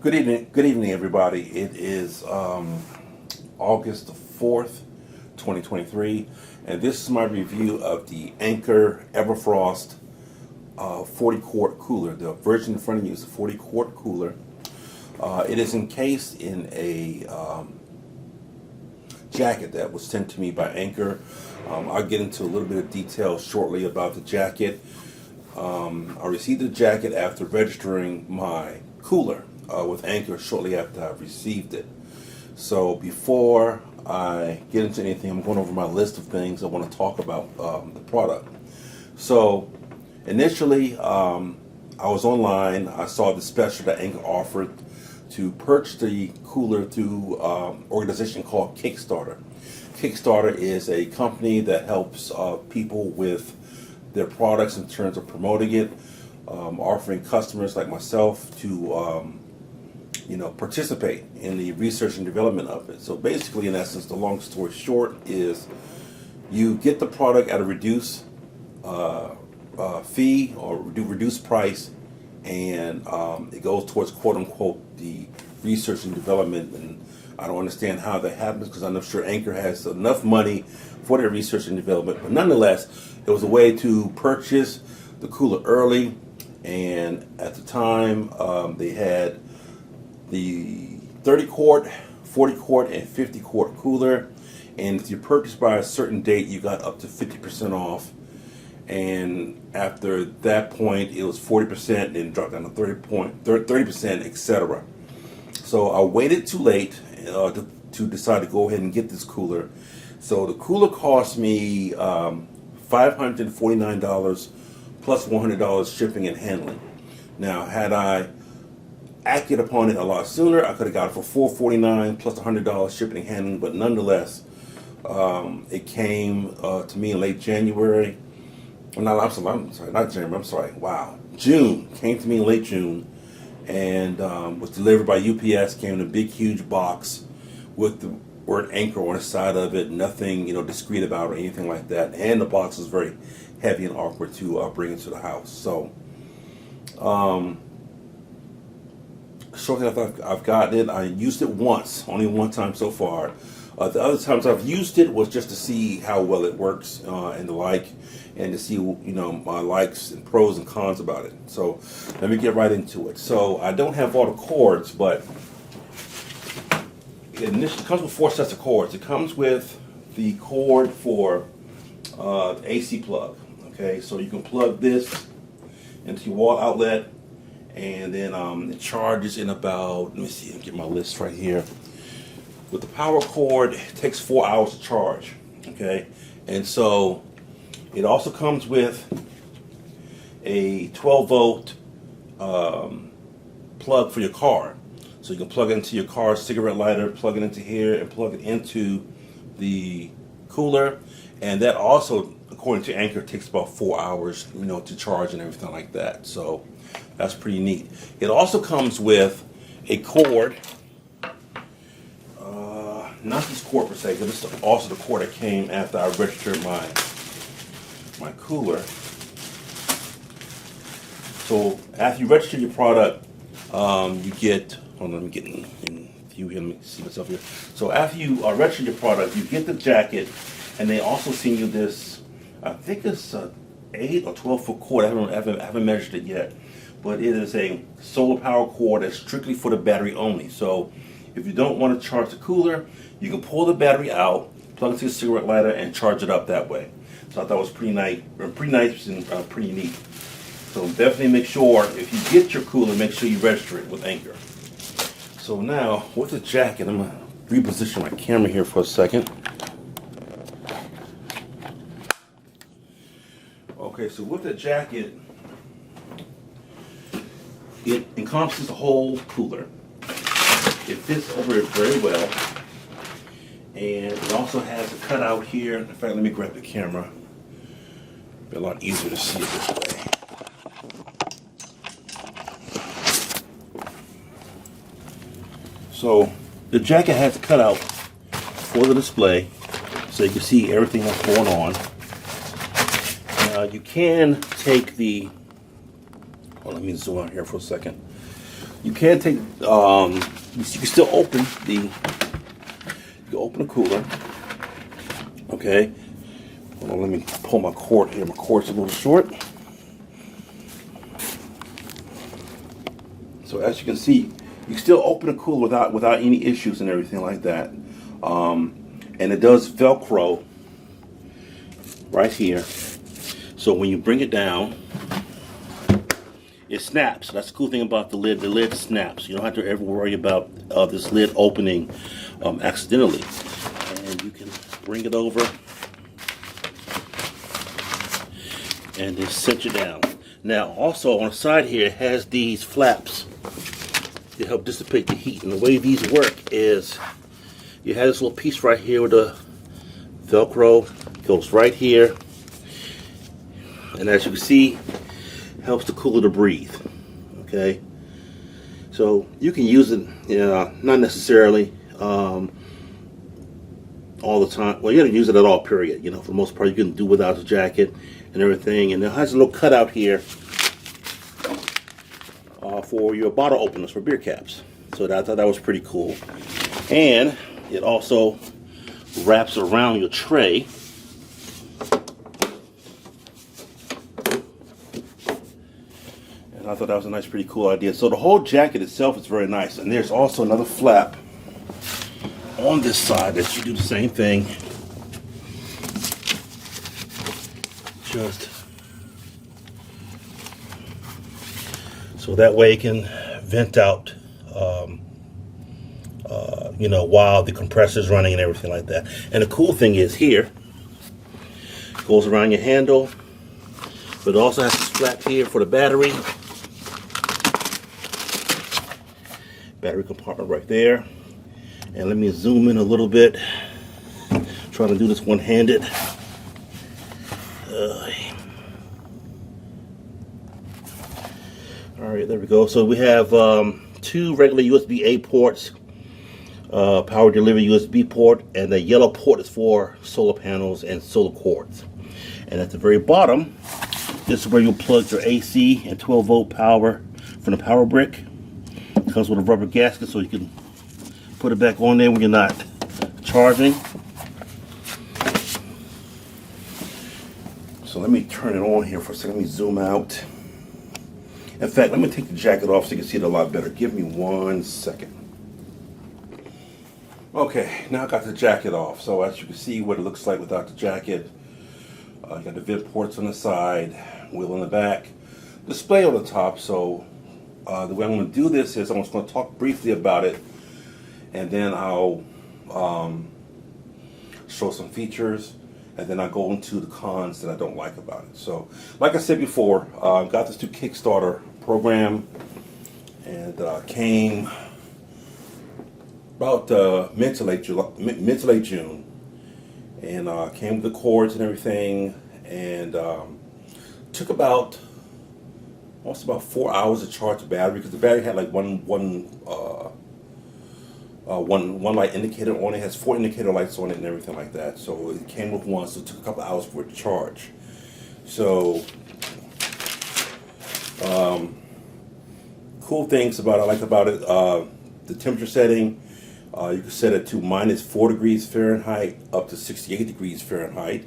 Good evening, everybody. It is August the 4th, 2023, and this is my review of the Anker Everfrost 40-quart cooler. The version in front of you is a 40-quart cooler. It is encased in a jacket that was sent to me by Anker. I'll get into a little bit of detail shortly about the jacket. I received the jacket after registering my cooler with Anker shortly after I received it. So before I get into anything, I'm going over my list of things I want to talk about the product. So initially, I was online. I saw the special that Anker offered to purchase the cooler through an organization called Kickstarter. Kickstarter is a company that helps people with their products in terms of promoting it, offering customers like myself to participate in the research and development of it. So basically, in essence, the long story short is you get the product at a reduced fee or reduced price, and it goes towards quote unquote the research and development. And I don't understand how that happens because I'm not sure Anker has enough money for their research and development, but nonetheless, it was a way to purchase the cooler early. And at the time, they had the 30-quart, 40-quart, and 50-quart cooler. And if you purchased by a certain date, you got up to 50% off. And after that point, it was 40%, then dropped down to 30%, etc. So I waited too late to decide to go ahead and get this cooler. So the cooler cost me $549 plus $100 shipping and handling. Now, had I acted upon it a lot sooner, I could have got it for $449 plus $100 shipping and handling. But nonetheless, it came to me in late January. Not January. I'm sorry. Wow, June. Came to me in late June, and was delivered by UPS. Came in a big, huge box with the word Anker on the side of it. Nothing, discreet about it or anything like that. And the box was very heavy and awkward to bring into the house. So, shortly after I've gotten it, I used it once, only one time so far. The other times I've used it was just to see how well it works and the like, and to see my likes and pros and cons about it. So let me get right into it. So I don't have all the cords, but it comes with 4 sets of cords. It comes with the cord for the AC plug. Okay, so you can plug this into your wall outlet, and then it charges in about, let me see, get my list right here. With the power cord, it takes 4 hours to charge. Okay, and so it also comes with a 12-volt plug for your car. So you can plug it into your car's cigarette lighter, plug it into here, and plug it into the cooler. And that also, according to Anker, takes about 4 hours, to charge and everything like that. So that's pretty neat. It also comes with a cord. Not this cord per se, but this is also the cord that came after I registered my cooler. So after you register your product, you get. Hold on, let me get in view here. Let me see myself here. So after you register your product, you get the jacket, and they also send you this. I think it's 8 or 12-foot cord. I haven't measured it yet, but it is a solar power cord that's strictly for the battery only. So if you don't want to charge the cooler, you can pull the battery out, plug it to your cigarette lighter, and charge it up that way. So I thought it was pretty nice and pretty neat. So definitely make sure, if you get your cooler, make sure you register it with Anker. So now, with the jacket, I'm going to reposition my camera here for a second. Okay, so with the jacket, it encompasses the whole cooler. It fits over it very well. And it also has a cutout here. In fact, let me grab the camera. It'll be a lot easier to see it this way. So the jacket has a cutout for the display, so you can see everything that's going on. You can take the, well, let me zoom out here for a second. You can take, you can still open the, cooler. Okay. Hold on, let me pull my cord here. My cord's a little short. So as you can see, you can still open a cooler without any issues and everything like that. And it does Velcro right here. So when you bring it down, it snaps. That's the cool thing about the lid. The lid snaps. You don't have to ever worry about this lid opening accidentally. And you can bring it over and just cinch it down. Now, also on the side here, it has these flaps to help dissipate the heat. And the way these work is you have this little piece right here with the Velcro. Goes right here. And as you can see, helps the cooler to breathe. Okay, so you can use it, not necessarily all the time. Well, you gotta use it at all, period. For the most part, you can do without the jacket and everything. And it has a little cutout here for your bottle openers for beer caps. So I thought that was pretty cool. And it also wraps around your tray. I thought that was a nice, pretty cool idea. So the whole jacket itself is very nice. And there's also another flap on this side that you do the same thing. Just so that way it can vent out, while the compressor's running and everything like that. And the cool thing is here, it goes around your handle, but it also has this flap here for the battery. Battery compartment right there. And let me zoom in a little bit. Trying to do this one-handed. Alright, there we go. So we have two regular USB-A ports, power delivery USB port, and the yellow port is for solar panels and solar cords. And at the very bottom, this is where you'll plug your AC and 12-volt power from the power brick. Comes with a rubber gasket so you can put it back on there when you're not charging. So let me turn it on here for a second. Let me zoom out. In fact, let me take the jacket off so you can see it a lot better. Give me 1 second. Okay, now I got the jacket off. So as you can see what it looks like without the jacket. You got the vent ports on the side, wheel in the back, display on the top. So the way I'm going to do this is I'm just going to talk briefly about it, and then I'll show some features, and then I'll go into the cons that I don't like about it. So, like I said before, I got this through Kickstarter program, and came about mid to late June, and came with the cords and everything, and took about almost about 4 hours to charge the battery, because the battery had like one light indicator on it. It has 4 indicator lights on it and everything like that. So it came with one, so it took a couple hours for it to charge. So cool things I like about it, the temperature setting. You can set it to -4 degrees Fahrenheit up to 68 degrees Fahrenheit.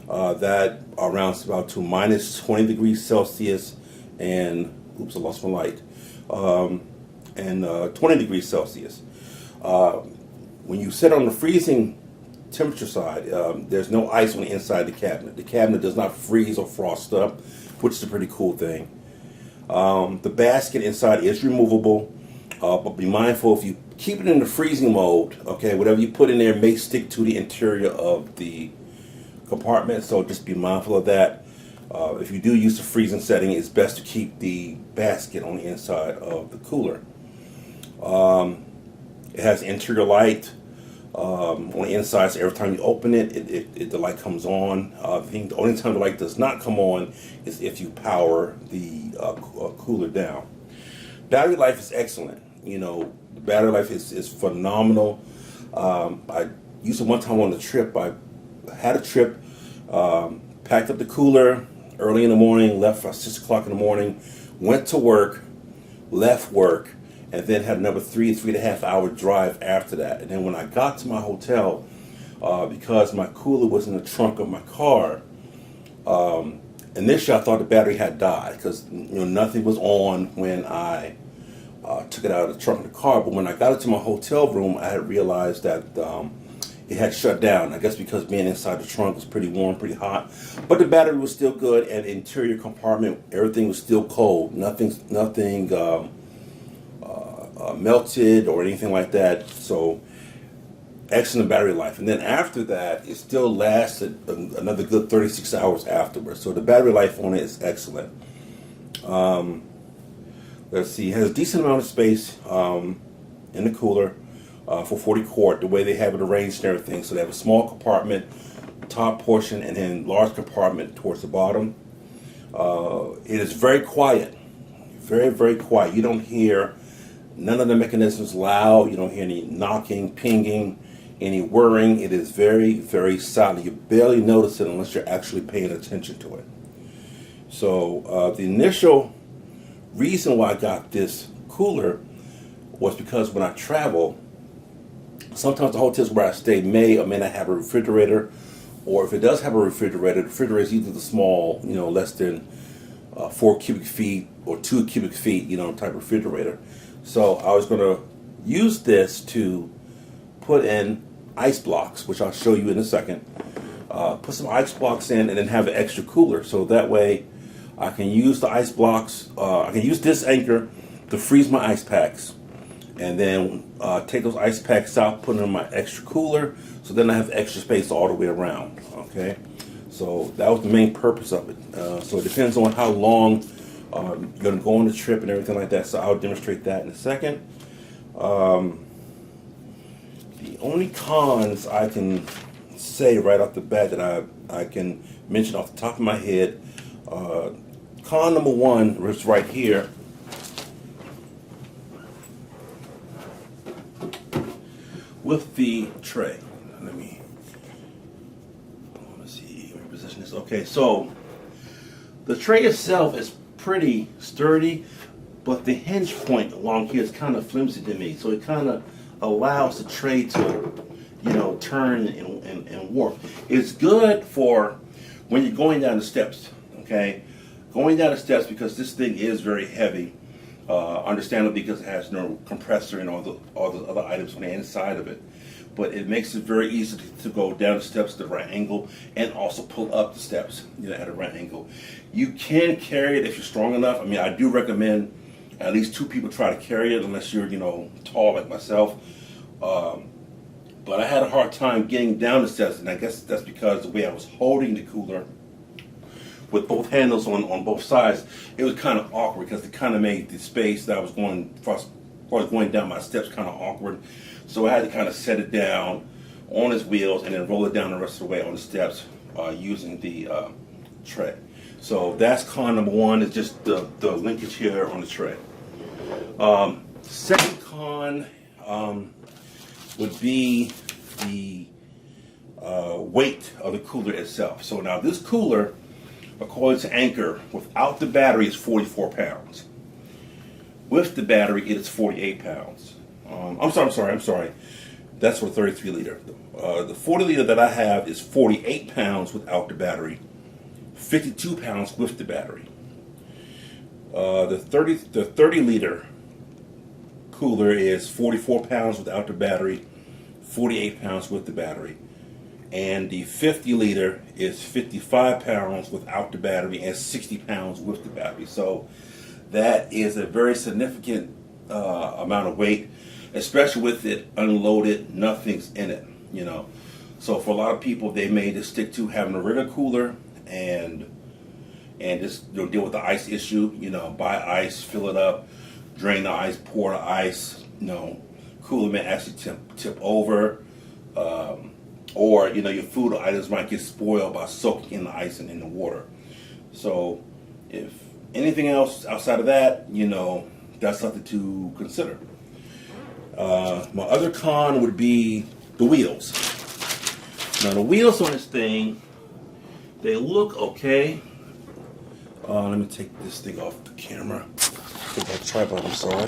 That rounds about to -20 degrees Celsius and, oops, I lost my light, and 20 degrees Celsius. When you set on the freezing temperature side, there's no ice on the inside of the cabinet. The cabinet does not freeze or frost up, which is a pretty cool thing. The basket inside is removable, but be mindful if you keep it in the freezing mode, okay, whatever you put in there may stick to the interior of the compartment, so just be mindful of that. If you do use the freezing setting, it's best to keep the basket on the inside of the cooler. It has interior light on the inside, so every time you open it, the light comes on. The only time the light does not come on is if you power the cooler down. Battery life is excellent. The battery life is phenomenal. I used it one time on the trip. I had a trip, packed up the cooler early in the morning, left at 6 o'clock in the morning, went to work, left work, and then had another 3.5 hour drive after that. And then when I got to my hotel, because my cooler was in the trunk of my car, initially I thought the battery had died because nothing was on when I took it out of the trunk of the car. But when I got it to my hotel room, I had realized that it had shut down. I guess because being inside the trunk was pretty warm, pretty hot. But the battery was still good, and the interior compartment, everything was still cold. Nothing melted or anything like that. So excellent battery life. And then after that, it still lasted another good 36 hours afterwards. So the battery life on it is excellent. Let's see, it has a decent amount of space in the cooler for 40 quart, the way they have it arranged and everything. So they have a small compartment, top portion, and then large compartment towards the bottom. It is very quiet, very, very quiet. You don't hear none of the mechanisms loud. You don't hear any knocking, pinging, any whirring. It is very, very silent. You barely notice it unless you're actually paying attention to it. So the initial reason why I got this cooler was because when I travel, sometimes the hotels where I stay may or may not have a refrigerator, or if it does have a refrigerator, the refrigerator is either the small, less than 4 cubic feet or 2 cubic feet, type refrigerator. So I was going to use this to put in ice blocks, which I'll show you in a second. Put some ice blocks in and then have an extra cooler. So that way I can use the ice blocks. I can use this Anker to freeze my ice packs. And then take those ice packs out, put them in my extra cooler. So then I have extra space all the way around. Okay. So that was the main purpose of it. So it depends on how long you're going to go on the trip and everything like that. So I'll demonstrate that in a second. The only cons I can say right off the bat that I can mention off the top of my head, con number one is right here. With the tray. Let me see, let me position this. Okay, so the tray itself is pretty sturdy, but the hinge point along here is kind of flimsy to me. So it kind of allows the tray to, turn and warp. It's good for when you're going down the steps, okay? Going down the steps, because this thing is very heavy, understandably because it has no compressor and all the other items on the inside of it. But it makes it very easy to go down the steps at the right angle and also pull up the steps at a right angle. You can carry it if you're strong enough. I mean, I do recommend at least 2 people try to carry it unless you're, tall like myself. But I had a hard time getting down the steps, and I guess that's because the way I was holding the cooler with both handles on both sides, it was kind of awkward because it kind of made the space that I was going down my steps kind of awkward. So I had to kind of set it down on its wheels and then roll it down the rest of the way on the steps using the tray. So that's con number one, is just the linkage here on the tray. Second con would be the weight of the cooler itself. So now this cooler, according to Anker, without the battery is 44 pounds. With the battery, it is 48 pounds. I'm sorry. That's for 33 liter. The 40 liter that I have is 48 pounds without the battery, 52 pounds with the battery. The 30 liter cooler is 44 pounds without the battery, 48 pounds with the battery. And the 50 liter is 55 pounds without the battery and 60 pounds with the battery. So that is a very significant amount of weight, especially with it unloaded, nothing's in it, So for a lot of people, they may just stick to having a regular cooler and just deal with the ice issue, buy ice, fill it up, drain the ice, pour the ice, cooler may actually tip over, or your food items might get spoiled by soaking in the ice and in the water. So if anything else outside of that, that's something to consider. My other con would be the wheels. Now the wheels on this thing, they look okay. Let me take this thing off the camera. Take that tripod, I'm sorry.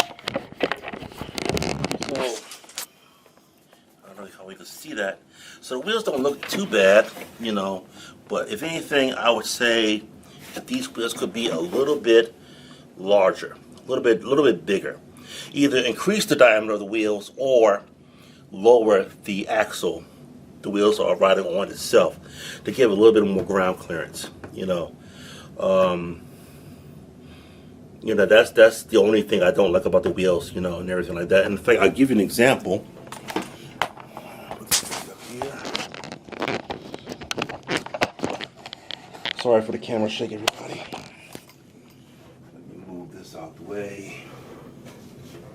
to see that. So the wheels don't look too bad, you know, but if anything, I would say that these wheels could be a little bit larger, a little bit bigger. Either increase the diameter of the wheels or lower the axle the wheels are riding on itself to give a little bit more ground clearance, you know. That's the only thing I don't like about the wheels, you know, and everything like that. And in fact, I'll give you an example. Sorry for the camera shake, everybody. Let me move this out the way.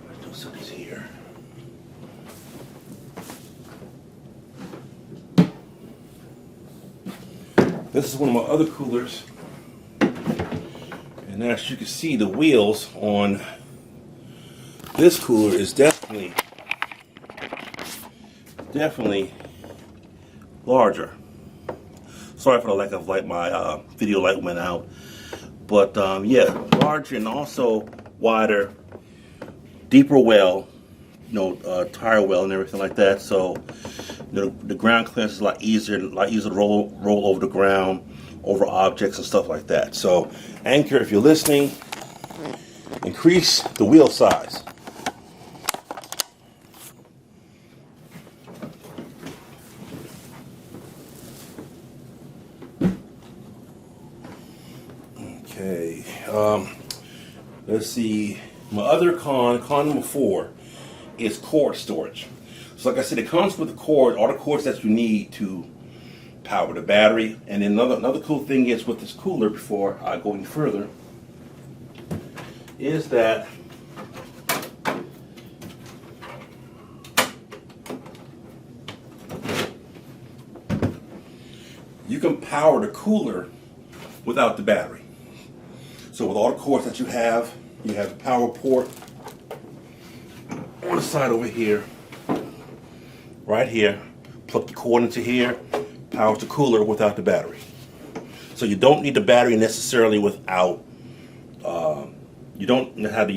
Let's do some of these here. This is one of my other coolers. And as you can see, the wheels on this cooler is definitely larger. Sorry for the lack of light, my video light went out. But yeah, larger and also wider, deeper well, you know, tire well and everything like that. So the ground clearance is a lot easier to roll over the ground, over objects and stuff like that. So Anker, if you're listening, increase the wheel size. Okay, let's see. My other con number 4 is cord storage. So like I said, it comes with the cord, all the cords that you need to power the battery. And then another cool thing is with this cooler, before I go any further, is that you can power the cooler without the battery. So with all the cords that you have the power port on the side over here, right here. Plug the cord into here, powers the cooler without the battery. So you don't need the battery necessarily without, you don't have to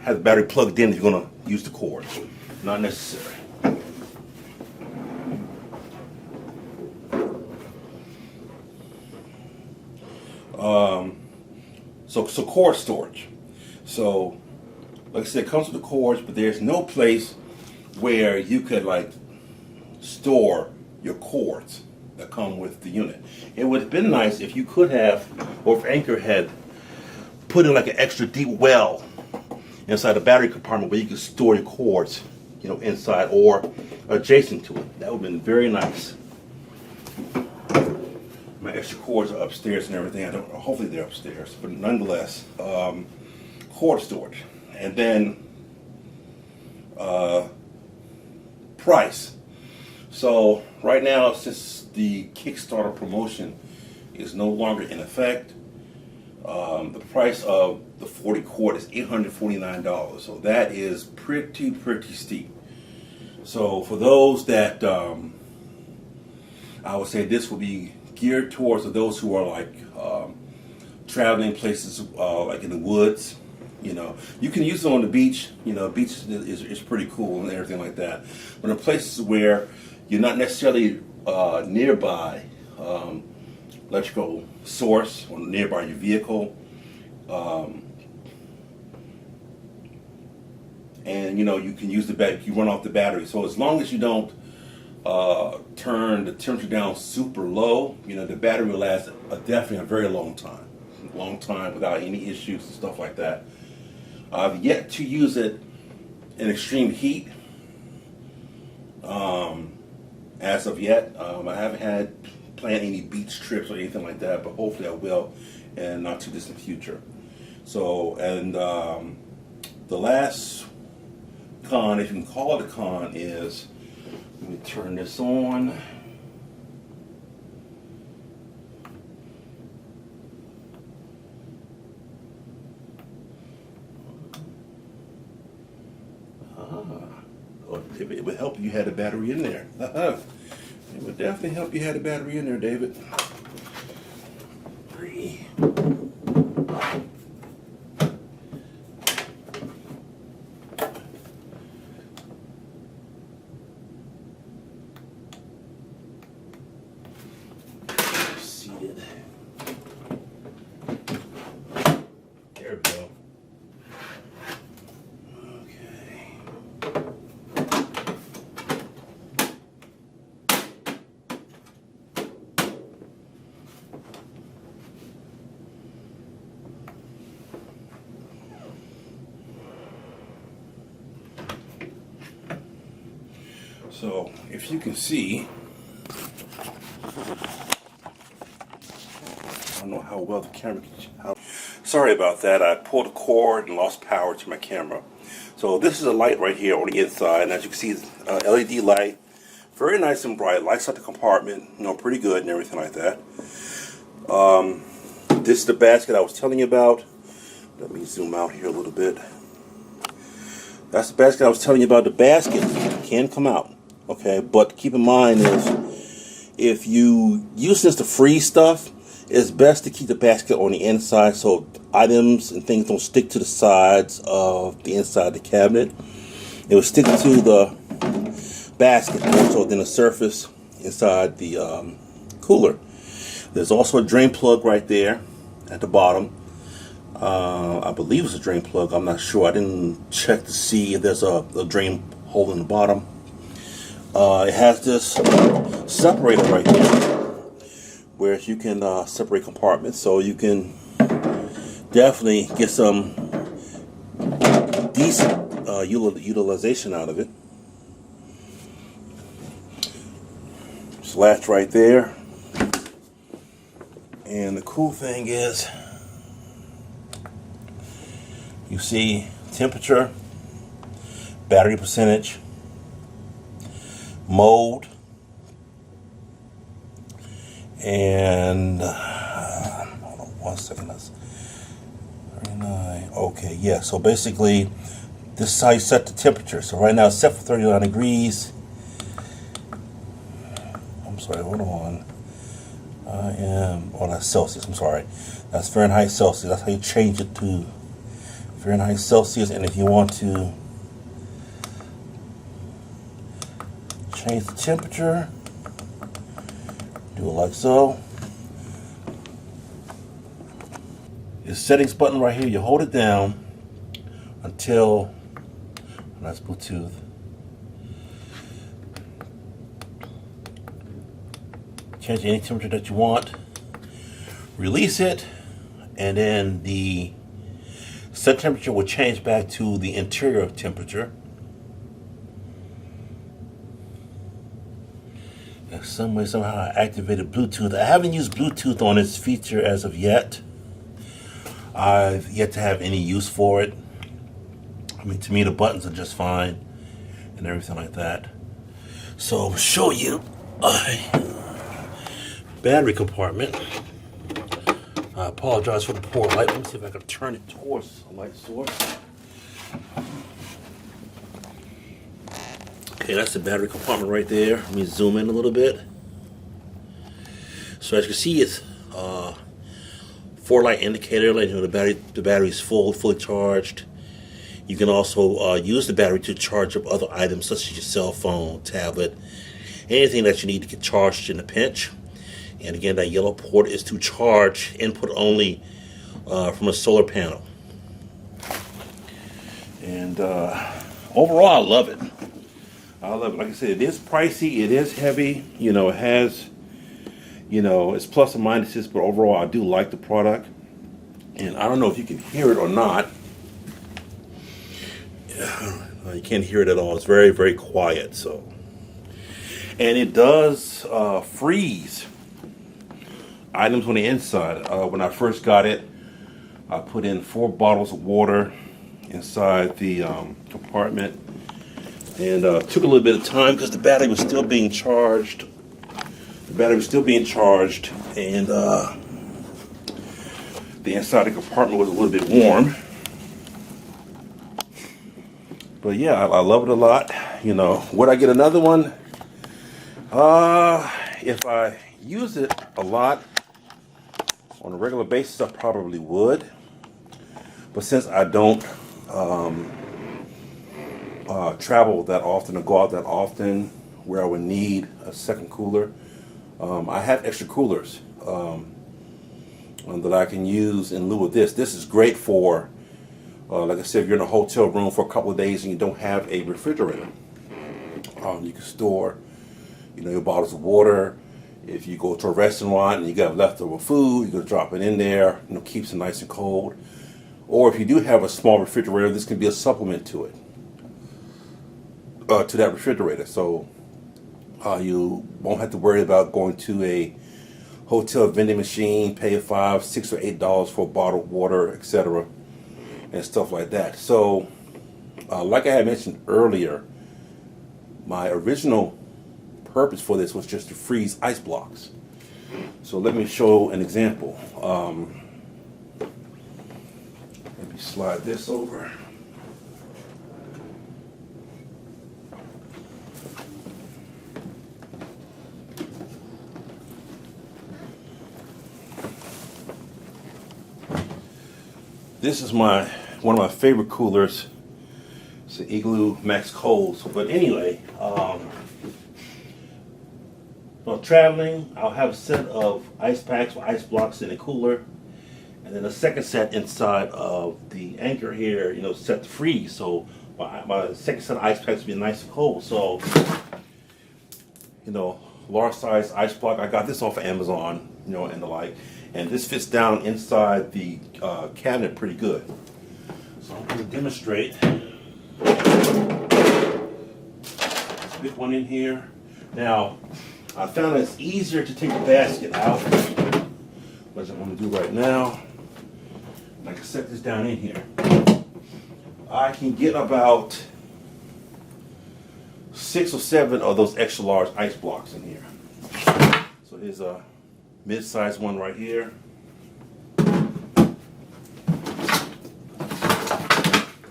have the battery plugged in if you're going to use the cord. Not necessary. So cord storage. So, like I said, it comes with the cords, but there's no place where you could like store your cords that come with the unit. It would have been nice if you could have, or if Anker had put in like an extra deep well inside the battery compartment where you could store your cords, you know, inside or adjacent to it. That would have been very nice. My extra cords are upstairs and everything. Hopefully they're upstairs, but nonetheless, cord storage. And then price. So right now, since the Kickstarter promotion is no longer in effect, the price of the 40 quart is $849. So that is pretty steep. So for those that I would say this would be geared towards those who are like traveling places like in the woods. You know, you can use it on the beach. You know, beach is pretty cool and everything like that. But in places where you're not necessarily nearby electrical source or nearby your vehicle, and you know you can use the battery. You run off the battery. So as long as you don't turn the temperature down super low, you know the battery will last definitely a very long time without any issues and stuff like that. I've yet to use it in extreme heat. As of yet, I haven't planned any beach trips or anything like that, but hopefully I will in not too distant future. So, and the last con, if you can call it a con, is, let me turn this on. It would help you had a battery in there. It would definitely help you had a battery in there, David. 3. So if you can see, I don't know how well the camera can. Sorry about that. I pulled a cord and lost power to my camera. So this is a light right here on the inside, and as you can see, LED light, very nice and bright. Lights up the compartment, you know, pretty good and everything like that. This is the basket I was telling you about. Let me zoom out here a little bit. That's the basket I was telling you about. The basket can come out, okay? But keep in mind is, if you use this to freeze stuff, it's best to keep the basket on the inside so items and things don't stick to the sides of the inside of the cabinet. It will stick to the basket more so than the surface inside the cooler. There's also a drain plug right there at the bottom. I believe it's a drain plug. I'm not sure. I didn't check to see if there's a drain hole in the bottom. It has this separator right here, where you can separate compartments, so you can definitely get some decent utilization out of it. Just latch right there. And the cool thing is, you see temperature, battery percentage, mode, and hold on 1 second. That's 39. Okay, yeah. So basically, this is how you set the temperature. So right now it's set for 39 degrees. I'm sorry. Hold on. That's Celsius. I'm sorry. That's Fahrenheit Celsius. That's how you change it to Fahrenheit Celsius. And if you want to change the temperature, do it like so. This settings button right here, you hold it down until, that's Bluetooth. Change any temperature that you want. Release it, and then the set temperature will change back to the interior temperature. Some way, somehow I activated Bluetooth. I haven't used Bluetooth on this feature as of yet. I've yet to have any use for it. I mean, to me, the buttons are just fine and everything like that. So I'll show you a battery compartment. I apologize for the poor light. Let me see if I can turn it towards a light source. Okay, that's the battery compartment right there. Let me zoom in a little bit. So as you can see, it's 4-light indicator, letting you know the battery is fully charged. You can also use the battery to charge up other items such as your cell phone, tablet, anything that you need to get charged in a pinch. And again, that yellow port is to charge input only from a solar panel. And overall, I love it. I love it. Like I said, it is pricey. It is heavy. You know, it has, you know, it's plus and minuses, but overall, I do like the product. And I don't know if you can hear it or not. You can't hear it at all. It's very, very quiet. So, and it does freeze items on the inside. When I first got it, I put in 4 bottles of water inside the compartment, and took a little bit of time because the battery was still being charged. And the inside of the compartment was a little bit warm. But yeah, I love it a lot. You know, would I get another one? If I use it a lot on a regular basis, I probably would. But since I don't travel that often or go out that often where I would need a second cooler, I have extra coolers that I can use in lieu of this. This is great for, like I said, if you're in a hotel room for a couple of days and you don't have a refrigerator. You can store, you know, your bottles of water. If you go to a restaurant and you got leftover food, you can drop it in there. You know, keeps it nice and cold. Or if you do have a small refrigerator, this can be a supplement to it, to that refrigerator. So You won't have to worry about going to a hotel vending machine, pay $5, $6, or $8 for a bottle of water, etc., and stuff like that. So, like I had mentioned earlier, my original purpose for this was just to freeze ice blocks. So let me show an example. Let me slide this over. This is one of my favorite coolers. It's an Igloo Max Cold. But anyway, while traveling, I'll have a set of ice packs or ice blocks in the cooler, and then a second set inside of the Anker here, set to freeze. So my second set of ice packs will be nice and cold. So, large size ice block. I got this off of Amazon, and the like. And this fits down inside the cabinet pretty good. So I'm going to demonstrate. Stick one in here. Now, I found it's easier to take the basket out, which I'm going to do right now. I can set this down in here. I can get about 6 or 7 of those extra large ice blocks in here. So here's a mid-sized one right here.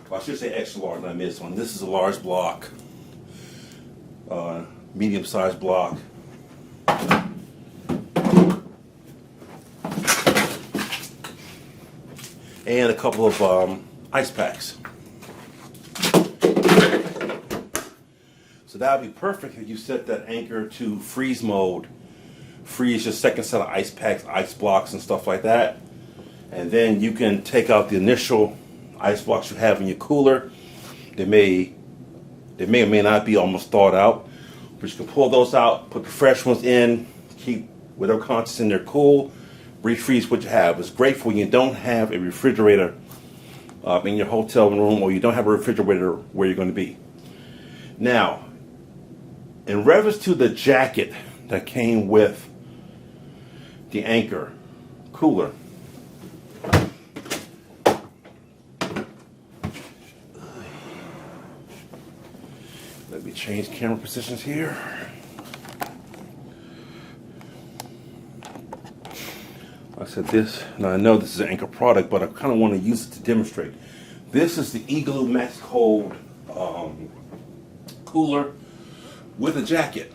Well, I should say extra large, not mid one. This is a large block, medium-sized block. And a couple of ice packs. So that would be perfect if you set that Anker to freeze mode. Freeze your second set of ice packs, ice blocks, and stuff like that. And then you can take out the initial ice blocks you have in your cooler. They may or may not be almost thawed out, but you can pull those out, put the fresh ones in, keep whatever contents in there cool, refreeze what you have. It's great for when you don't have a refrigerator in your hotel room, or you don't have a refrigerator where you're going to be. Now, in reference to the jacket that came with the Anker cooler, let me change camera positions here. I said this, now I know this is an Anker product, but I kind of want to use it to demonstrate. This is the Igloo Max Cold cooler with a jacket.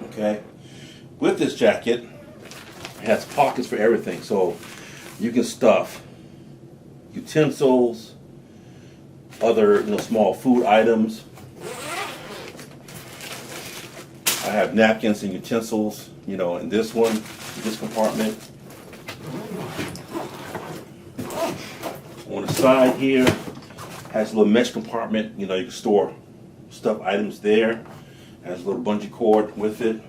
Okay, with this jacket, it has pockets for everything, so you can stuff utensils, other small food items. I have napkins and utensils, in this compartment. On the side here, has a little mesh compartment. You can store stuff items there. Has a little bungee cord with it.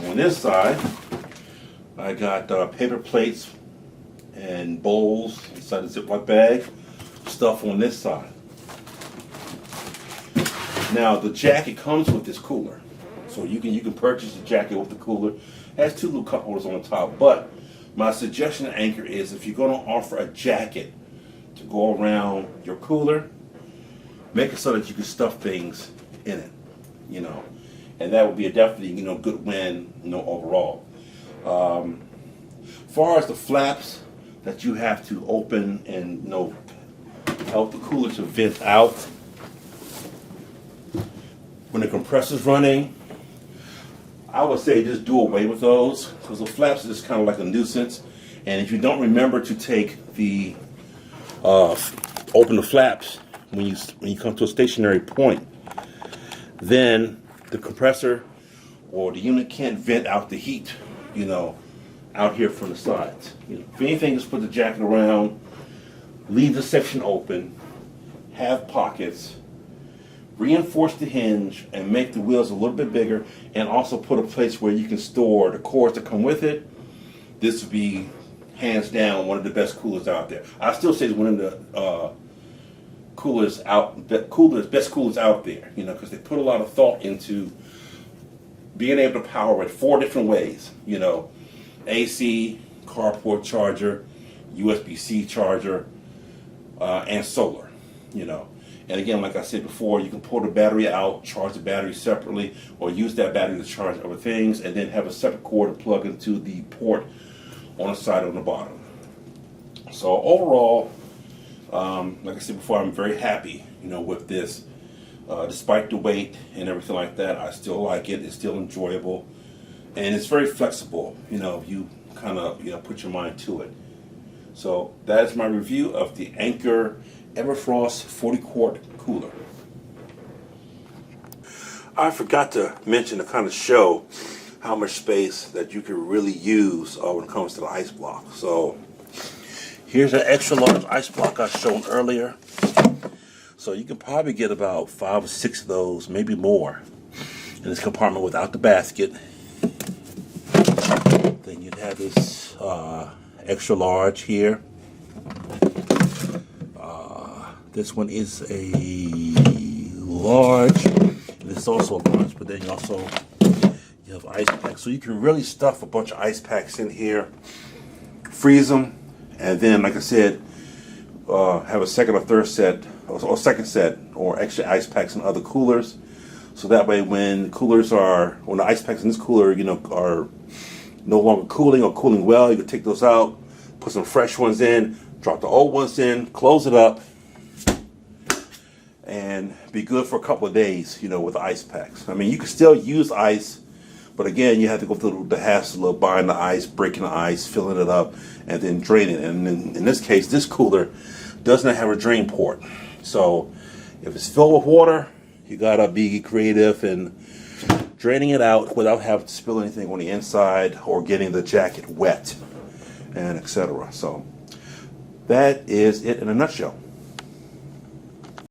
On this side, I got paper plates and bowls inside the Ziploc bag. Stuff on this side. Now the jacket comes with this cooler, so you can purchase the jacket with the cooler. It has 2 little cup holders on the top. But my suggestion to Anker is, if you're going to offer a jacket to go around your cooler, make it so that you can stuff things in it, and that would be a definitely good win, overall. As far as the flaps that you have to open and help the cooler to vent out when the compressor's running, I would say just do away with those, because the flaps are just kind of like a nuisance. And if you don't remember to take the open the flaps when you come to a stationary point, then the compressor or the unit can't vent out the heat, out here from the sides. If anything, just put the jacket around, leave the section open, have pockets, reinforce the hinge, and make the wheels a little bit bigger, and also put a place where you can store the cords that come with it. This would be hands down one of the best coolers out there. I still say it's one of the coolers best coolers out there, you know, because they put a lot of thought into being able to power it 4 different ways, you know, AC, carport charger, USB-C charger, and solar, you know. And again, like I said before, you can pull the battery out, charge the battery separately, or use that battery to charge other things, and then have a separate cord to plug into the port on the side or on the bottom. So overall, like I said before, I'm very happy, you know, with this. Despite the weight and everything like that, I still like it. It's still enjoyable, and it's very flexible. You know, if you kind of, you know, put your mind to it. So that is my review of the Anker Everfrost 40-quart cooler. I forgot to mention to kind of show how much space that you can really use when it comes to the ice block. So here's an extra large ice block I showed earlier. So you can probably get about 5 or 6 of those, maybe more, in this compartment without the basket. Then you'd have this extra large here. This one is a large, and this is also a large, but then you have ice packs. So you can really stuff a bunch of ice packs in here, freeze them, and then, like I said, have a second or third set, or second set, or extra ice packs in other coolers. So that way, when the ice packs in this cooler, you know, are no longer cooling or cooling well, you can take those out, put some fresh ones in, drop the old ones in, close it up, and be good for a couple of days, you know, with ice packs. I mean, you can still use ice, but again, you have to go through the hassle of buying the ice, breaking the ice, filling it up, and then draining it. And in this case, this cooler does not have a drain port. So if it's filled with water, you gotta be creative in draining it out without having to spill anything on the inside or getting the jacket wet, and etc. So that is it in a nutshell.